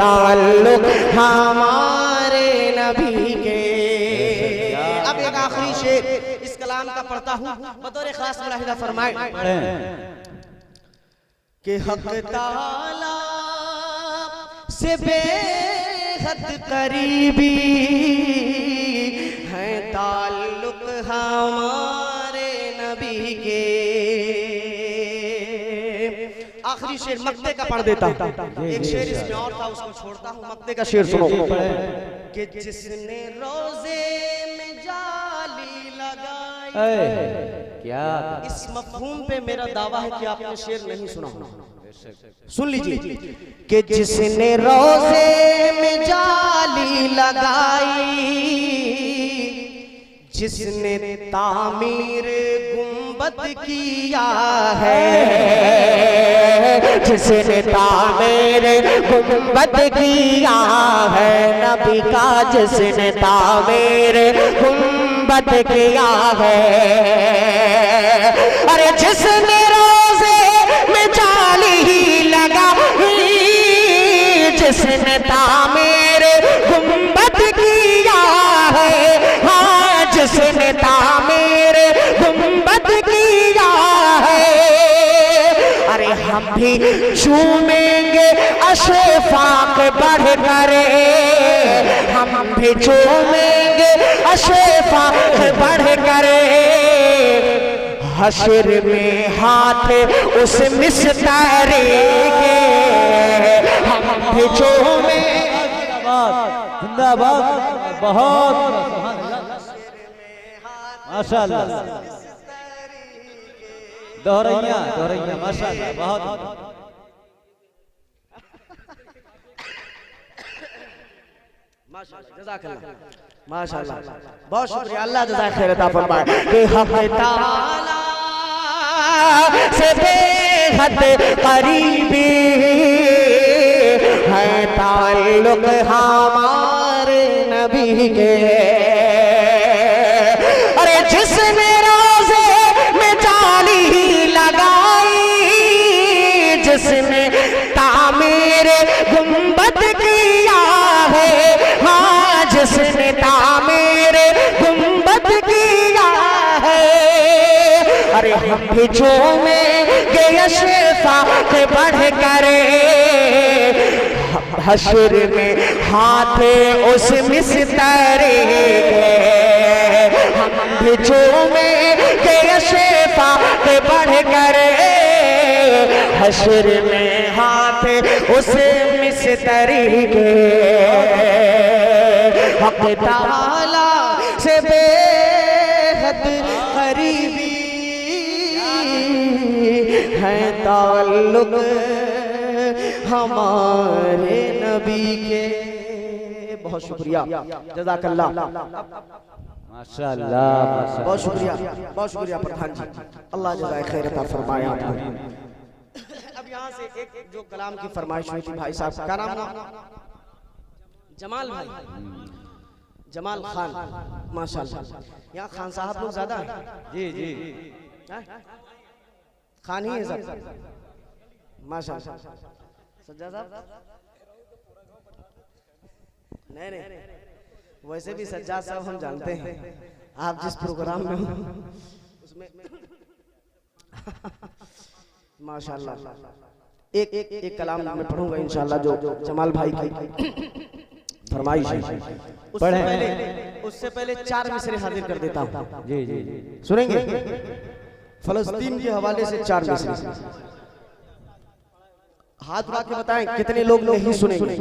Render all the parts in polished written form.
ताल्लुक हमारे नबी के। अब एक आखिरी शेर इस कलाम का पढ़ता हूँ, बतौर खास मुलाहिदा फरमाए कि हक ताला से बेहद करीबी है ताल्लुक हमारे नबी के। आखिरी शेर मक्ते का पढ़ देता हूँ, एक शेर इसमें और था उसको छोड़ता हूँ। मक्ते का शेर सुनो कि जिसने रोजे में जाली लगाई। क्या इस मफहूम पे मेरा दावा है कि आपने शेर नहीं सुना, सुन लीजिए कि जिसने रोजे में जाली लगाई, जिसने तामीर गुंबद किया है, जिसने तामीर गुंबद किया है नबी का, जिसने तामीर गुंबद किया है। अरे जिसने रोजे में जाली लगाई, जिसने तामीर गुंबद किया है, हाँ जिसने तामीर गुंबद किया है। अरे हम भी चूमेंगे अशफाक बढ़ करे, हम भी चूमेंगे अशफाक बढ़ करे। हशर में हाथ उस मिस्तारे के, हम भी चूमेंगे। जिंदाबाद, बहुत माशाअल्लाह, दोहरैया माशाअल्लाह, बहुत माशाअल्लाह, बहुत शुक्रिया, अल्लाह जज़ाए खैर अता फरमाए। कि हक ताला से बेहद करीबी है ताल्लुक हमारे नबी के। अरे जिसने रोजे में जाली लगाई, जिसने तामीर गुंबद किया है, हाँ जिसने तामीर गुंबद किया है। अरे हम भी चूमेंगे अशफाक बढ़ करे, हशर में हाथ उस मिस्तारे के, हम भी चूमेंगे अशफाक बढ़ करे, हशर में हाथ उस मिस्तारे के। हक ताला से बेहद करीबी है ताल्लुक हमारे नबी के। बहुत शुक्रिया, जज़ाकल्लाह, माशाअल्लाह, बहुत शुक्रिया, बहुत शुक्रिया प्रधान जी, अल्लाह जज़ाए खैर अता फरमाए आपको। अब यहाँ से एक जो कलाम की फरमाइश हुई थी भाई साहब का नाम जमाल भाई, जमाल खान, माशाअल्लाह। यहाँ खान साहब लोग ज्यादा हैं। जी जी, खान ही है सब, माशाअल्लाह। सज्जाद साहब नहीं, वैसे भी सज्जाद साहब हम जानते हैं आप जिस प्रोग्राम में हो उसमें माशाअल्लाह। एक कलाम मैं पढ़ूंगा इंशाअल्लाह जो जमाल भाई की फरमाइश है। उससे पहले 4 मिसरे हाजिर कर देता हूँ। जी जी, सुनेंगे फलस्तीन के हवाले से 4 मिसरे। हाथ उठा के बताएं कितने लोग नहीं सुनेंगे।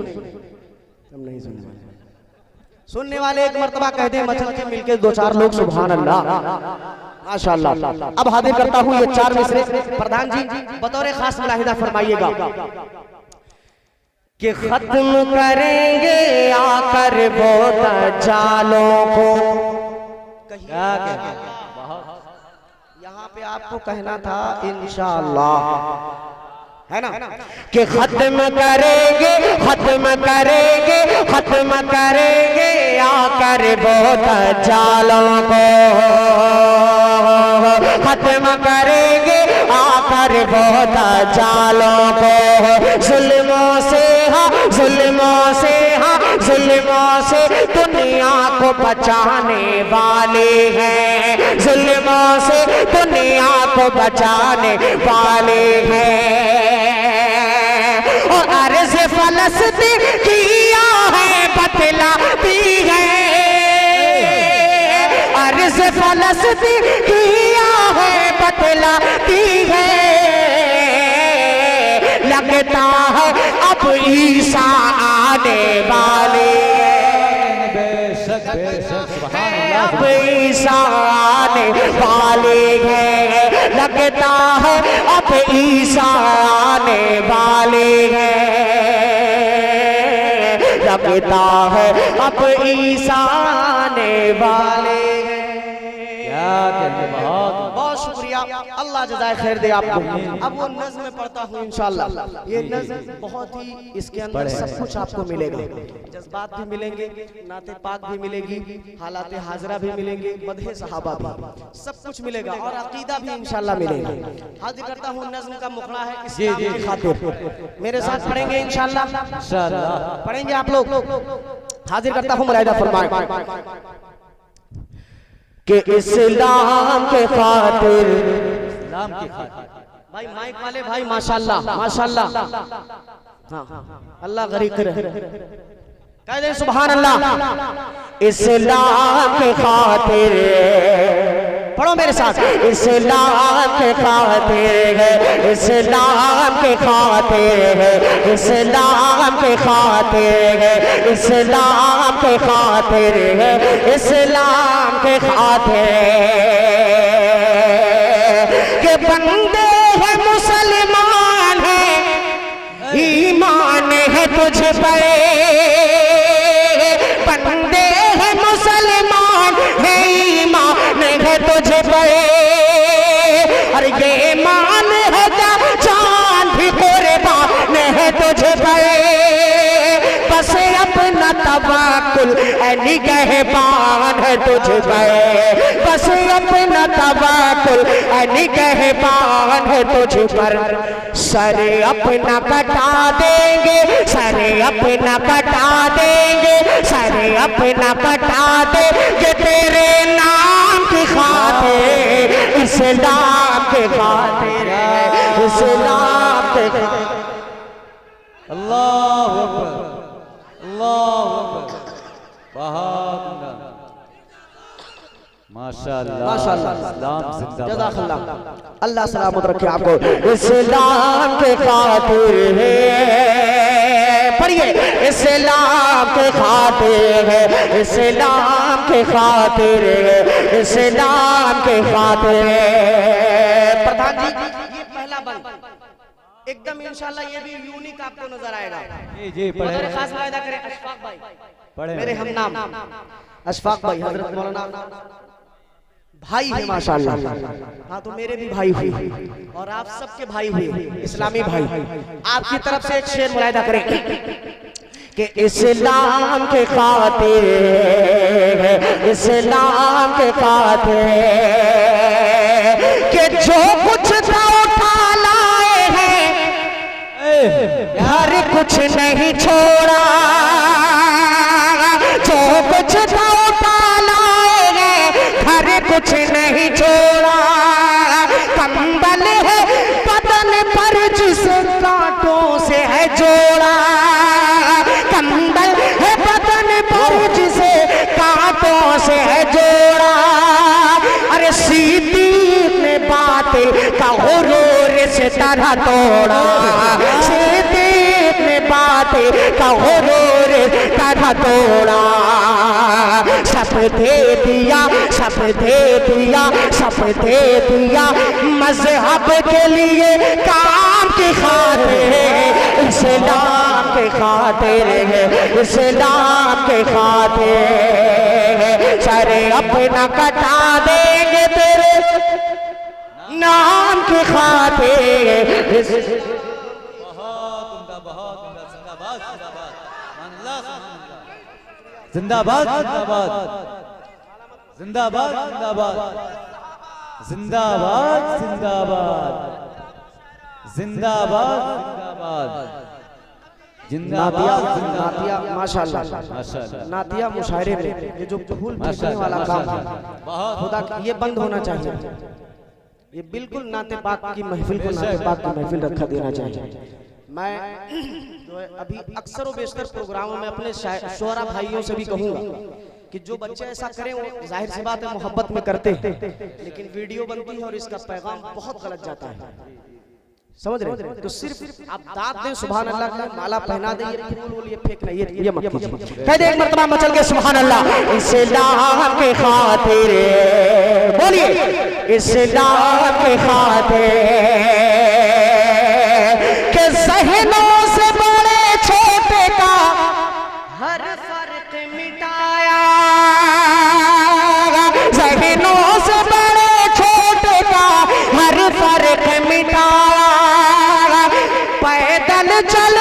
हम नहीं सुनने वाले, सुनने वाले एक मर्तबा कह दे मचल के मिलके 2-4 लोग सुभान अल्लाह, माशाअल्लाह। अब हाजिर करता हूँ ये 4 मिसरे। प्रधान जी बतौर खास मुलाहिदा फरमाइएगा कि खत्म करेंगे आकर वो दज्जालों को। क्या कहते हैं, यहाँ पे आपको कहना था इंशाअल्लाह, है ना, कि खत्म करेंगे, खत्म करेंगे, खत्म करेंगे आकर वो दज्जालों को, खत्म करेंगे आकर वो दज्जालों को। जुल्मों से जुल्मों से, हाँ जुल्मों से दुनिया को बचाने वाले हैं, जुल्मों से दुनिया को बचाने वाले हैं। और अर्ज़ फ़लस्तीन किया है बतलाती है, अर्ज़ फ़लस्तीन किया है बतलाती है। लगता है अब ईसा आने वाले हैं, बेशक बेशक सुभान अल्लाह। अब ईसा आने वाले हैं, लगता है अब ईसा आने वाले हैं, लगता है अब ईसा आने वाले हैं। क्या कहते, बहुत बहुत शुक्रिया, अल्लाह जज़ाए खैर दे आपको। अब वो नज़्म में पढ़ता हूँ इंशाअल्लाह। ये नज़्म बहुत ही, इसके अंदर सब कुछ आपको मिलेगा, जज्बात भी मिलेंगे, नाते पाक भी मिलेगी, हालात हाजरा भी मिलेंगे, मदहे सहाबा भी, सब कुछ मिलेगा और अकीदा भी इंशाअल्लाह मिलेगा। हाजिर करता हूँ, नज़्म का मुखड़ा है इस्लाम की खातिर, मेरे साथ पढ़ेंगे इंशाअल्लाह, इंशाअल्लाह पढ़ेंगे आप लोग। हाजिर करता हूँ, मुलाहिदा फरमाएं कि इस्लाम के खातिर, इस्लाम की खातिर। भाई माइक वाले भाई माशाल्लाह माशाल्लाह, हाँ अल्लाह गरीब करे, कह दे सुभान अल्लाह। इस्लाम के खातिर, पढ़ो मेरे साथ, इस्लाम के खातिर है, इस्लाम के खातिर है, इस्लाम के खातिर है, इस्लाम के खातिर है, इस्लाम के खातिर के बंदे हैं, मुसलमान हैं, ईमान है तुझ पर, बंदे हैं मुसलमान है, ईमान है तुझ पर, और ये मान है जान भी कुर्बान है तुझ पर, बस अपना तवक्कुल निगहबान है तुझ पर, बस अपना तवक्कुल निगहबान है तुझ पर। सर अपना कटा देंगे, सर अपना कटा देंगे, सर अपना कटा देंगे तेरे नाम की खातिर, इस्लाम के खातिर, इस्लाम के खातिर। अल्लाहु अकबर, अल्लाहु अकबर, बहुत माशाअल्लाह माशाअल्लाह, इस्लाम जिंदाबाद। जज़ाकल्लाह, अल्लाह सलामत रखे आपको। इस्लाम के खातिर है, पढ़िए, इस्लाम के खातिर है, इस्लाम के खातिर है, इस्लाम के खातिर है। प्रधान जी, ये पहला बंद एकदम इंशाल्लाह ये भी यूनिक आपको नजर आएगा। जी पढ़े, खास वायदा करें अशफाक भाई, पढ़े मेरे हम नाम अशफाक भाई, हजरत मौलाना भाई है माशाअल्लाह, हाँ तो मेरे भी भाई हुए और आप सबके भाई हुए, इस्लामी भाई। आपकी तरफ से एक शेर मुलाहिदा करें कि इस्लाम के खातिर, इस्लाम के खातिर कि जो कुछ था उठा लाए हैं, हर कुछ नहीं छोड़ा, जो कुछ था उठा लाए हैं, हर कुछ नहीं छोड़ा। कंबल है बदन पर जिस कांटों से है जोड़ा, कंबल है बदन पर जिसे कांटों से है जोड़ा। अरे सिद्दीक़ ने बातें का गुरूर से तरह तोड़ा, सिद्दीक़ ने बातें का गुरूर तरह तोड़ा। सब दे दिया, सब दे दिया, सब दे दिया मज़हब के लिए काम की खातिर, इस्लाम के खातिर है, इस्लाम के खातिर। सारे अपना कटा देंगे तेरे नाम की खातिर। बहुत उम्दा, बहुत उम्दा, जिंदाबाद जिंदाबाद, जिंदाबाद जिंदाबाद, जिंदाबाद जिंदाबाद, जिंदाबाद जिंदाबाद, जिंदाबाद जिंदाबाद। नातिया जिंदाबाद नातिया माशाल्लाह माशाल्लाह नातिया मुशायरे में ये जो फूल फेंकने वाला काम है बहुत खुदा ये बंद होना चाहिए। ये बिल्कुल नाते पाक की महफिल को नाते पाक की महफिल रखा देना चाहिए। मैं जो है अभी अक्सर व बेशतर प्रोग्रामों में अपने शोहरा भाइयों से भी कहूँगा कि जो बच्चे ऐसा करें वो जाहिर सी बात है मोहब्बत में करते हैं, लेकिन वीडियो बनती है और इसका पैगाम बहुत गलत जाता है, समझ रहे हैं? तो सिर्फ आप दाद दें सुभान अल्लाह का, माला पहना दें, ये फूल वूल ये फेंकना ये मत कीजिए। कह दे एक मर्तबा मचल के सुभान अल्लाह। इस्लाम के खातिर बोलिए, इस्लाम के खातिर के ज़हनों से बड़े छोटे का हर फर्क मिटाया, ज़हनों से बड़े छोटे का हर फर्क मिटाया, पैदल चल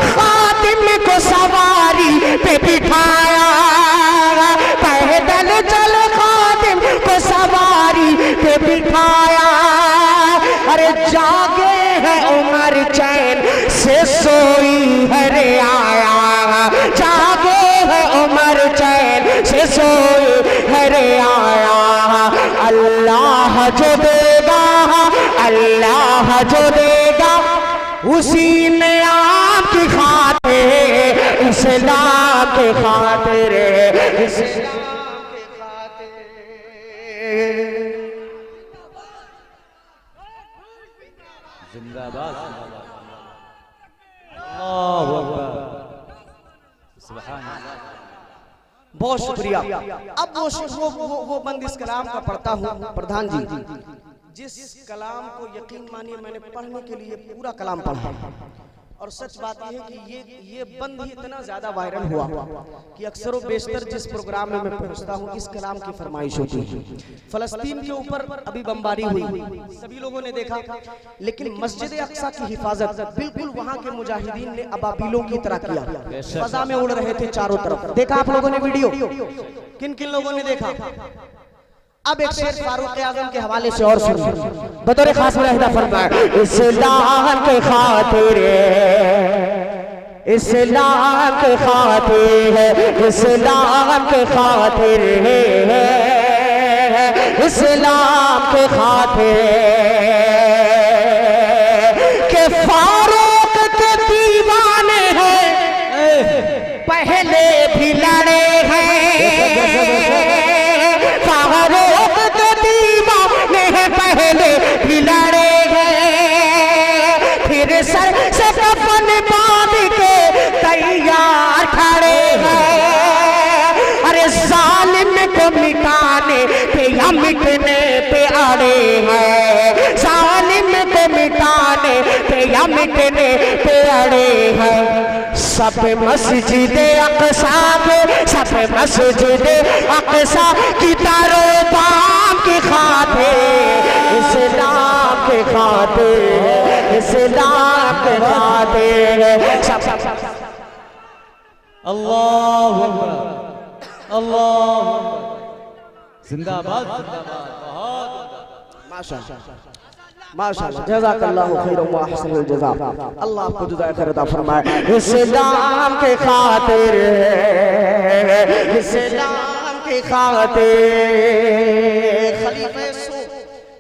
खातिम को सवारी पे बिठाया, पैदल चल खातिम को सवारी पे बिठाया, अरे जागे है उमर चैन से सोई है रे आया, जागे है उमर चैन से सोई है रे आया, अल्लाह जो देगा, अल्लाह जो देगा उसी ने आपकी खातिर, इस्लाम के खातिर, इस्लाम के खातिर। जिंदाबाद अल्लाहू अकबर सुभान अल्लाह। बहुत शुक्रिया। अब वो बंद इस कलाम का पढ़ता हूँ प्रधान जी, जिस कलाम को यकीन मानिए मैंने पढ़ने के लिए पूरा कलाम पढ़ा, और सच बात यह है कि ये बंद ही इतना ज्यादा वायरल हुआ कि अक्सर व बेशतर जिस प्रोग्राम में मैं पहुंचता हूं इस कलाम की फरमाइश होती है। फलस्तीन के ऊपर अभी बमबारी हुई, सभी लोगों ने देखा, लेकिन मस्जिद अक्सा की हिफाजत बिल्कुल वहां के मुजाहिदीन ने अबाबिलों की तरह किया, फजा में उड़ रहे थे चारों तरफ। देखा आप लोगों ने वीडियो? किन किन लोगों ने देखा? अब एक शेर फारूक आजम के हवाले से और सुनिए, बतौर खास मुलाहिदा फरमाए, इस्लाम के खातिर, इस्लाम के खातिर, इस्लाम के खातिर, इस्लाम के खातिर के फारूक के दीवाने हैं, पहले भी लड़े हैं, फारूक के दीवाने हैं, पहले भी लड़े हैं, फिर सर से कफन बांध के तैयार खड़े हैं, अरे जालिम को मिटाने पे या मिटने पे अड़े हैं, जालिम को मिटाने पे या मिटने पे अड़े हैं। सब मस्जिद अक़सा के, सब मस्जिद अक़सा की तारों बाम की खातिर, इस्लाम के खातिर, इस्लाम के खातिर, अल्लाहू अकबर अल्लाहू अकबर जिंदाबाद जिंदाबाद। बहुत माशाअल्लाह माशाअल्लाह, जज़ाकल्लाहु खैरन व अहसनुल जज़ा। अल्लाह आपको जज़ाए खैर अता फरमाए। इस्लाम के खातिर, इस्लाम के खातिर खलीफे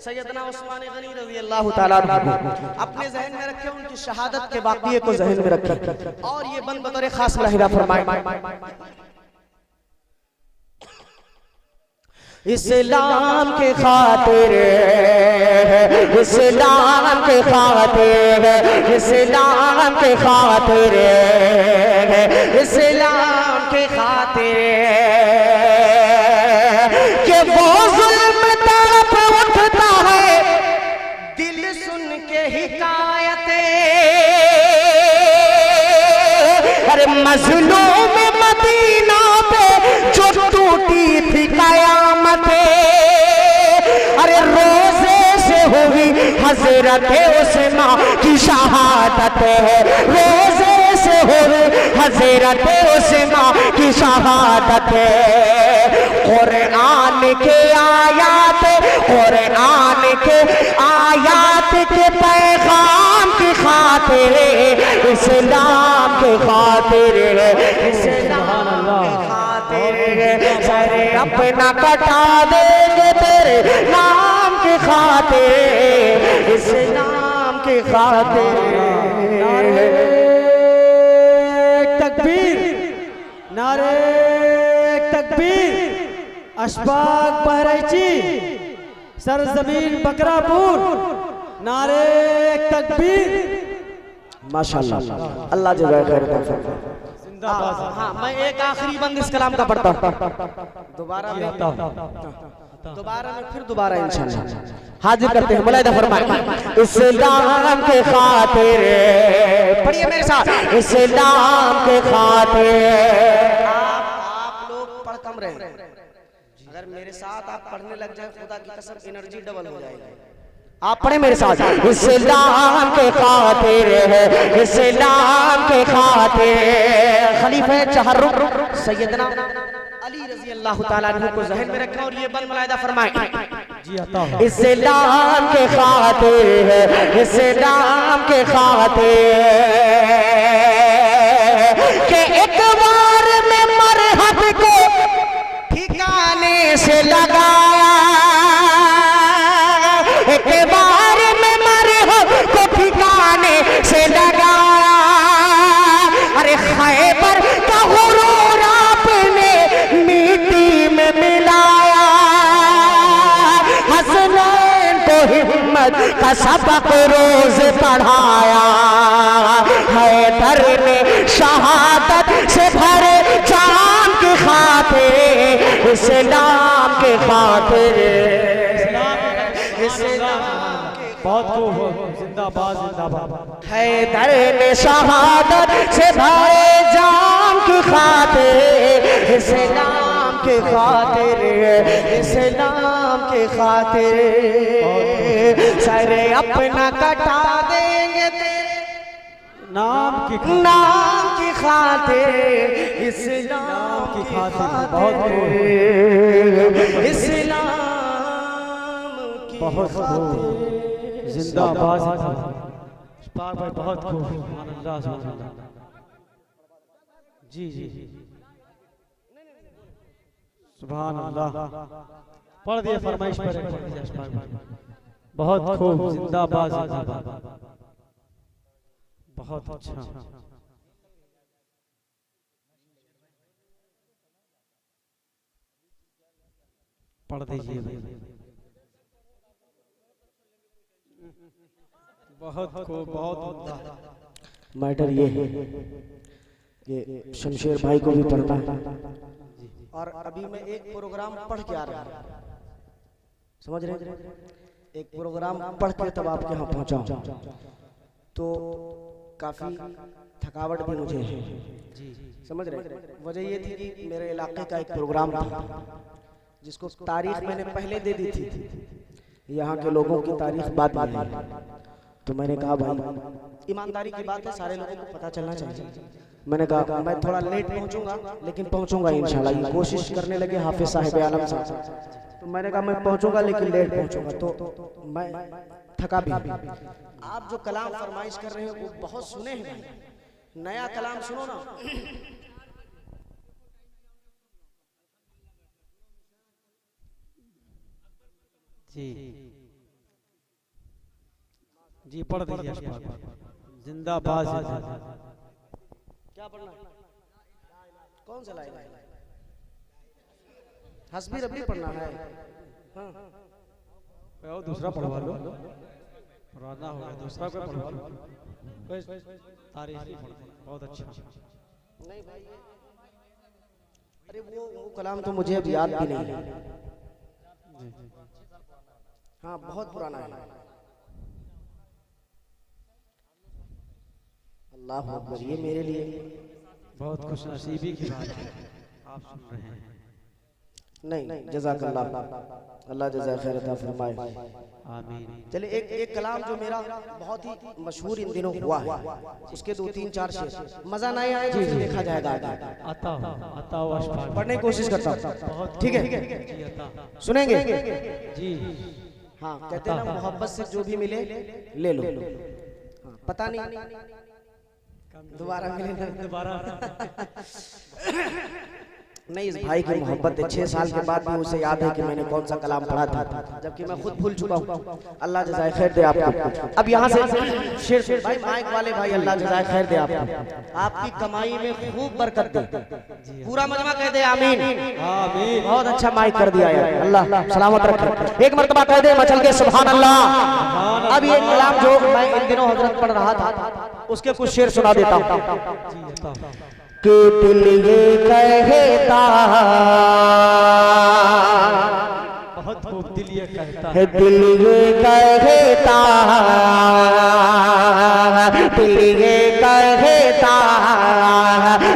सैयदना उस्मान गनी रज़ी अल्लाह ताला अन्हु अपने ज़हन में रखे, उनकी शहादत के वाक़ये को ज़हन में रखे, और ये बंद बतौर खास मुलाहिदा फरमाए। इस्लाम के खातिर, इस्लाम के खातिर, इस्लाम के खातिर, इस्लाम के खातिर के वो जुल्म तड़प उठता है, दिल सुन के हिकायतें, अरे मज़लूम मदीना पे जो टूटी थी कयामतें, अरे रोजे से हुई हज़रत उस्मा की शहादत है, रोजे से हुई हज़रत उस्मा की शहादत है। कुरान के आयात, कुरान के आयात के पैगाम की खातिर, इस्लाम के खातिर, इस्लाम के खातिर सर अपना कटा देंगे तेरे नाम के खातिर, इस्लाम के खातिर। नारे तकबीर, नारे तकबीर। अशफाक बहरैची, सरजमीन बकरापुर, नारे तकबीर। माशाअल्लाह, अल्लाह जज़ाए खैर अता फरमाए। हाँ, मैं एक आखिरी बंद इस कलाम का पढ़ता हूँ, दोबारा में फिर दोबारा इंशाअल्लाह हाजिर करते हैं। मुलाहिदा फरमाए। इस्लाम के खातिर, पढ़िए मेरे साथ, इस्लाम के खातिर। आप लोग पढ़ कम रहे, अगर मेरे साथ आप पढ़ने लग जाए खुदा की कसम एनर्जी डबल हो जाएगी। आप पढ़े मेरे साथ। इस्लाम के खातिर है, इस्लाम के खातिर। खलीफा तहर्रुक सैयदना अली रजी अल्लाह ताला अन्हु को ज़हन में रखें और ये बंद मुलाहिदा फरमाएं। जी अता। इस्लाम के खातिर है, इस्लाम के खातिर के एक बार में मरहब को ठिकाने से लगाया, एक बार में मरहब को ठिकाने से लगाया। अरे खैबर का गुरूर आपने मिट्टी में मिलाया, हसनैन को हिम्मत का सबक रोज पढ़ाया। हैदर ने शहादत से भरे जान की खातिर, इस्लाम के खातिर, बहुत खूब, जिंदाबाद जिंदाबाद। हैदर ने शहादत से भरे जान की खातिर, इस्लाम के खातिर, इस्लाम के खातिर सर अपना कटा देंगे तेरे नाम की खातिर, इस्लाम की खातिर। बहुत खूब, इस्लाम की बहुत खूब, जिंदाबाद जिंदाबाद। अशफाक भाई बहुत खूब, सुभान अल्लाह सुभान अल्लाह। जी जी सुभान अल्लाह। पढ़ दिए, फरमाइश पर अशफाक भाई। बहुत खूब, जिंदाबाद जिंदाबाद। बहुत अच्छा। पढ़ दीजिए भाई। बहुत खूब, बहुत उम्दा। मैटर ये है कि शमशेर भाई को भी पढ़ना है और अभी मैं एक प्रोग्राम पढ़ के आ रहा हूँ, समझ रहे हैं? एक प्रोग्राम पढ़ के तब आपके यहाँ पहुँचा तो काफ़ी थकावट भी मुझे है, समझ रहे हैं? वजह ये थी कि मेरे इलाके का एक प्रोग्राम था जिसको तारीख मैंने पहले दे दी थी, यहाँ के लोगों की तारीख बाद में आई। तो मैंने कहा भाई ईमानदारी की बात है, सारे लोगों को पता चलना चाहिए। मैंने कहा मैं थोड़ा लेट पहुंचूंगा लेकिन पहुंचूंगा इंशाल्लाह। ये कोशिश करने लगे हाफिज साहिब आलम साहब, तो मैंने कहा मैं पहुंचूंगा लेकिन लेट पहुंचूंगा। तो मैं थका भी। आप जो कलाम फरमाइश कर रहे हैं वो बहुत सुने हैं भाई, नया कलाम सुनो ना। जी जी पढ़ दीजिए। जिंदाबाद जिंदाबाद। क्या पढ़ना है? कौन सा लाइन है? हस्बी रब्बी पढ़ना है। हाँ और दूसरा पढ़वा लो, पुराना हो गया, दूसरा कोई पढ़वा लो। तारीख बहुत अच्छा। नहीं भाई, अरे वो कलाम तो मुझे अब याद भी नहीं है। हाँ बहुत पुराना है। अल्लाह अकबर, ये मेरे लिए बहुत खुशनसीबी की बात है, आप सुन रहे हैं। नहीं जज़ाकल्लाह, अल्लाह जज़ा खैर अता फरमाए। आमीन। चलिए एक कलाम जो मेरा बहुत ही मशहूर इन दिनों हुआ है, उसके 2-3-4 शेर मजा नहीं आए तो देखा जाएगा आगे। आता हो अशफाक, पढ़ने की कोशिश करता हूँ, ठीक है? सुनेंगे? जी हाँ, कहते हैं ना मोहब्बत से जो भी मिले ले लो। हाँ पता नहीं दोबारा मिले दोबारा नहीं, इस भाई की मोहब्बत है। 6 साल के बाद भी उसे याद है कि मैंने कौन सा कलाम पढ़ा था, जबकि मैं खुद भूल चुका हूँ। अल्लाह जज़ाए खैर दे आपको। अब यहाँ से शेर भाई, माइक वाले भाई, अल्लाह जज़ाए खैर दे आपको, आपकी कमाई में खूब बरकत दे। पूरा मजमा कह दे आमीन। आमीन। बहुत अच्छा माइक कर दिया यार, अल्लाह सलामत रखे। एक मर्तबा कह दे मचल के सुभान अल्लाह। अब ये कलाम जो मैं इन दिनों हजरत पढ़ रहा था, उसके कुछ शेर सुना देता हूँ कि दिल ये कहता, बहुत खूब, दिल ये कहता है दिल ये कहता, दिल ये कहता,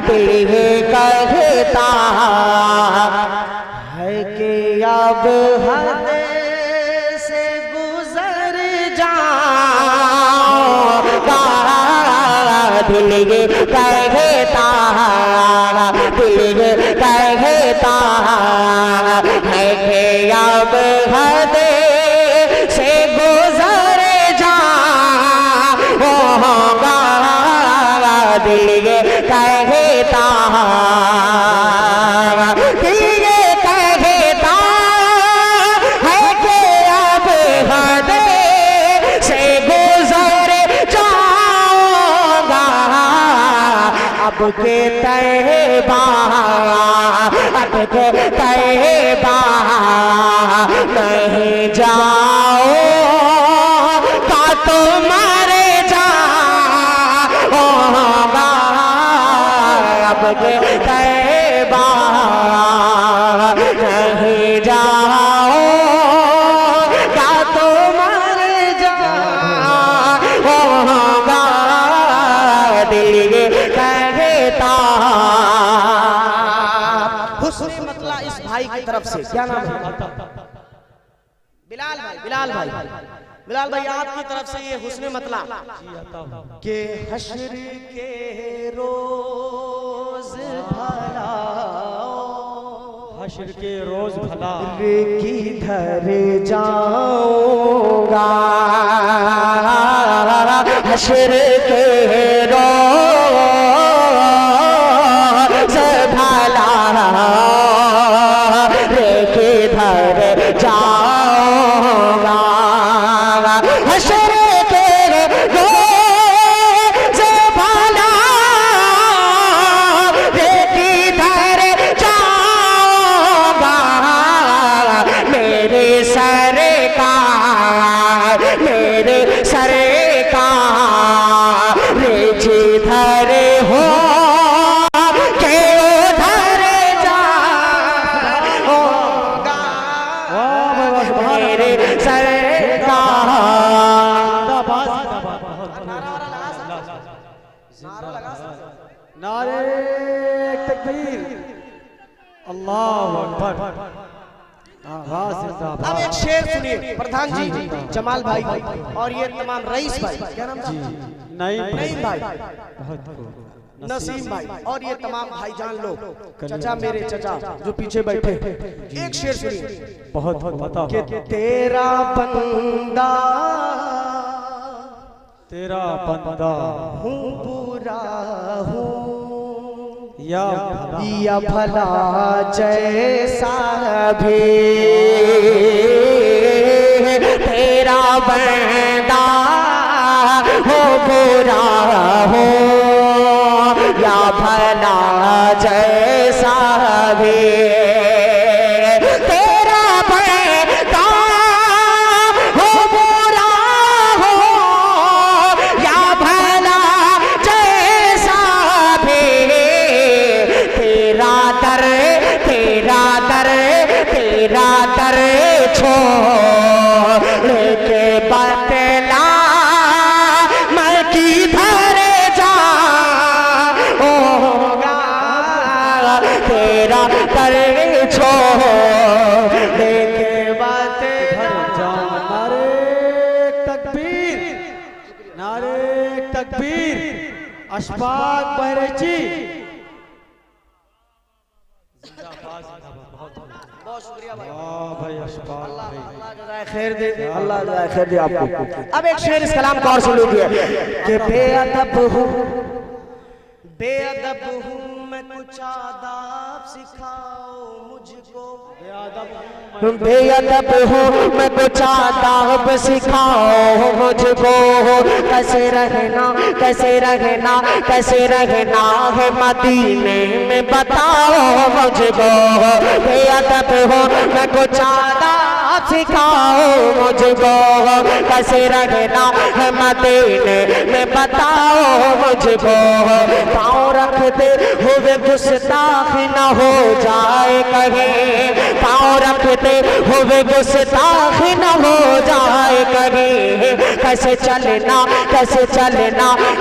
दिल ये कहता है कि अब हद से गुजर जाऊंगा। दिल ये कहता, दिल ये कहता है कि अब हद से गुजर जाऊंगा। दिल ये कहता, दिल ये कहता है कि अब हद से गुजर जाऊंगा। अब के तैबा, अब के तैबा नहीं जाओगा तो मर जाओगा। अब के तैबा नहीं जाओगा तो मर जाओगा। दिल ये कहता। हुस्न मतला इस भाई की तरफ से, क्या नाम है? बिलाल भाई, बिलाल भाई, बिलाल भाई आपकी तरफ से ये हुस्न मतला के हश्र के रोज भला, हश्र के रोज भला किधर जाऊंगा। हश्र के रोज भला रे किधर जाऊंगा। हश्र के रोज भला रे किधर जाऊंगा। मेरे सरकार, मेरे सरकार रे जिधर हो के उधर जाऊंगा। मेरे सरकार नारे तकबीर, अल्लाहु अकबर। अब एक शेर सुनिए प्रधान जी, जमाल भाई और ये तमाम रईस भाई, क्या नाम था? नईम भाई, नसीम भाई और ये तमाम भाईजान लोग, चचा मेरे चचा जो पीछे बैठे। एक शेर सुनिए, बहुत बताओ। कि तेरा बंदा, तेरा बंदा हूँ बुरा हूँ या भला जैसा भी, तेरा बंदा हो बुरा हो या भला जैसा भी। तेरा बंदा हो बुरा हो या भला जैसा भी। तेरा दर, तेरा दर, तेरा दर छोड़ के बतला मैं किधर जाऊंगा। तेरा दर छोड़ के बतला। नारे तकबीर, नारे तकबीर। अशफाक बहरेची, बहुत शुक्रिया भाई। भाई अशफाक भाई। अल्लाह जज़ाए खैर दे, अल्लाह जाए खैर दे आपको। अब एक शेर इस कलाम का और सुन लीजिए कि बेअदब हूँ मैं, कुछ आदाब सिखाओ मुझको। बेअदब हूँ मैं, कुछ आदाब सिखाओ मुझको। कैसे रहना है मदीने में बताओ मुझको। बेअदब हूँ मैं, कुछ आदाब सिखाओ मुझको। कैसे रहना है मदीने में बताओ मुझको। पाँव रखते हुए गुस्ताख न हो जाए कहीं, पाँव रखते हुए गुस्ताख न हो जाए कहीं। कैसे चलना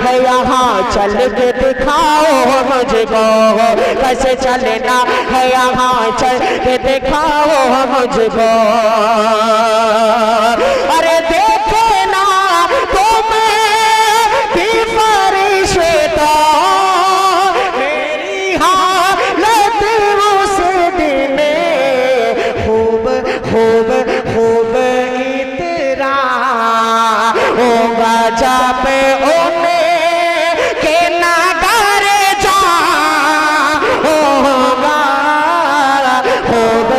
है यहाँ चल के दिखाओ मुझको। कैसे चलना है यहाँ चल के दिखाओ मुझको। अरे देखे ना तो मैं भी फरिश्ता, मेरी हालत उस दिन खूब इतरा होगा जब उन्हें के नगर जा होगा खूब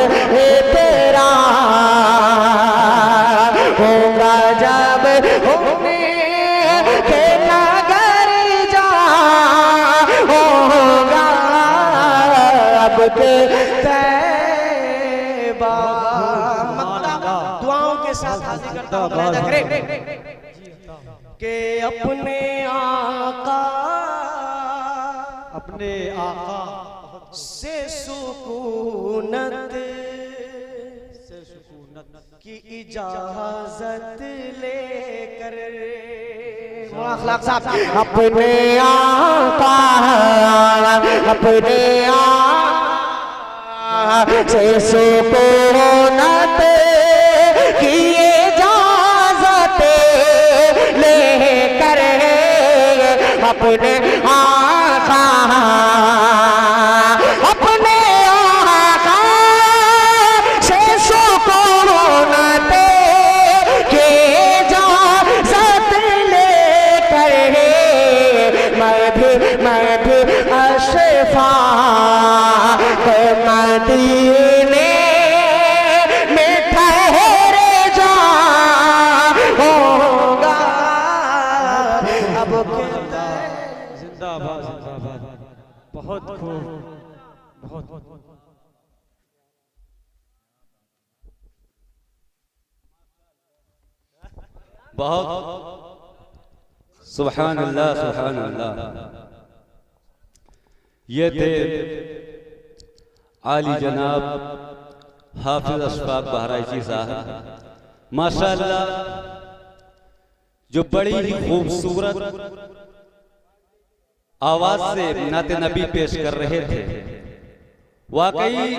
इतरा होगा जब उन्हें के नगर जा होगा। अब के तैबा दुआओं के साथ हाजिर करता हूं मुलाहिदा करें कि अपने आका से सुकूनत की इजाजत लेकर। अपने आका से सुकूनत की इजाजत लेकर। अपने आका से सुकूनत की इजाजत लेकर। मैं भी अशफा मदीने में ठहर जा होगा। अब जिंदाबाद बहुत खूब, बहुत सुभान अल्लाह सुभान अल्लाह। ये थे आली जनाब हाफिज अशफाक बहराइची साहब माशाअल्लाह, जो बड़ी ही खूबसूरत आवाज से नाते नबी पेश कर रहे थे। वाकई